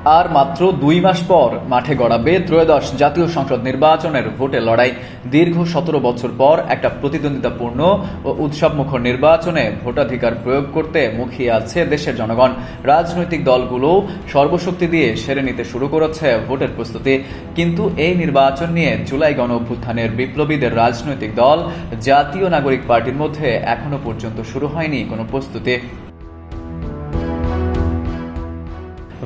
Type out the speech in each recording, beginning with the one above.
আর মাত্র 2 মাস পর মাঠে গড়াবে ত্রয়োদশ জাতীয় সংসদ নির্বাচনের ভোটের লড়াই। দীর্ঘ 17 বছর পর একটা প্রতিদ্বন্দ্বিতাপূর্ণ ও উৎসবমুখর নির্বাচনে ভোটাধিকার প্রয়োগ করতে মুখিয়ে আছে দেশের জনগণ। রাজনৈতিক দলগুলোও সর্বশক্তি দিয়ে সেরে নিতে শুরু করেছে ভোটের প্রস্তুতি। কিন্তু এই নির্বাচন নিয়ে জুলাই গণ অভ্যুত্থানের বিপ্লবীদের রাজনৈতিক দল জাতীয় নাগরিক পার্টির মধ্যে এখনো পর্যন্ত শুরু হয়নি কোনো প্রস্তুতি।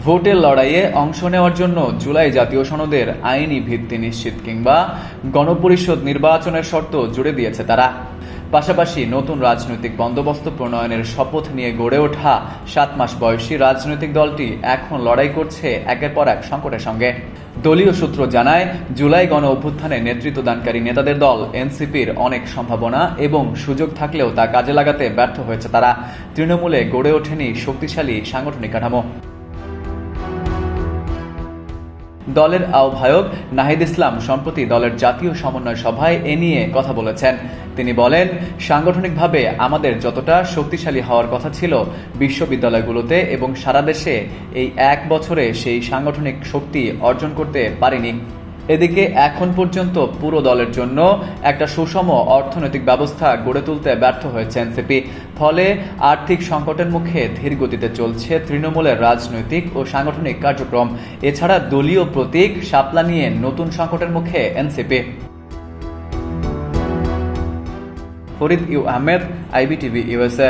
ভোটের লড়াইয়ে অংশ নেওয়ার জন্য জুলাই জাতীয় সনদের আইনি ভিত্তি নিশ্চিত কিংবা গণপরিষদ নির্বাচনের শর্ত জুড়ে দিয়েছে তারা। পাশাপাশি নতুন রাজনৈতিক বন্দোবস্ত প্রণয়নের শপথ নিয়ে গড়ে ওঠা 7 মাস বয়সী রাজনৈতিক দলটি এখন লড়াই করছে একের পর এক সংকটের সঙ্গে। দলীয় সূত্র জানায়, জুলাই গণ অভ্যুত্থানে নেতৃত্বদানকারী নেতাদের দল এনসিপির অনেক সম্ভাবনা এবং সুযোগ থাকলেও তা কাজে লাগাতে ব্যর্থ হয়েছে তারা। তৃণমূলে গড়ে ওঠেনি শক্তিশালী সাংগঠনিক কাঠামো। দলের আহ্বায়ক নাহিদ ইসলাম সম্প্রতি দলের জাতীয় সমন্বয় সভায় এ নিয়ে কথা বলেছেন। তিনি বলেন, সাংগঠনিকভাবে আমাদের যতটা শক্তিশালী হওয়ার কথা ছিল বিশ্ববিদ্যালয়গুলোতে এবং সারা দেশে এই 1 বছরে সেই সাংগঠনিক শক্তি অর্জন করতে পারিনি। এদিকে এখন পর্যন্ত পুরো দলের জন্য একটা সুষম অর্থনৈতিক ব্যবস্থা গড়ে তুলতে ব্যর্থ হয়েছে এনসিপি। ফলে আর্থিক সংকটের মুখে ধীর গতিতে চলছে তৃণমূলের রাজনৈতিক ও সাংগঠনিক কার্যক্রম। এছাড়া দলীয় প্রতীক শাপলা নিয়ে নতুন সংকটের মুখে NCP. Farid U Ahmed, IBTV USA।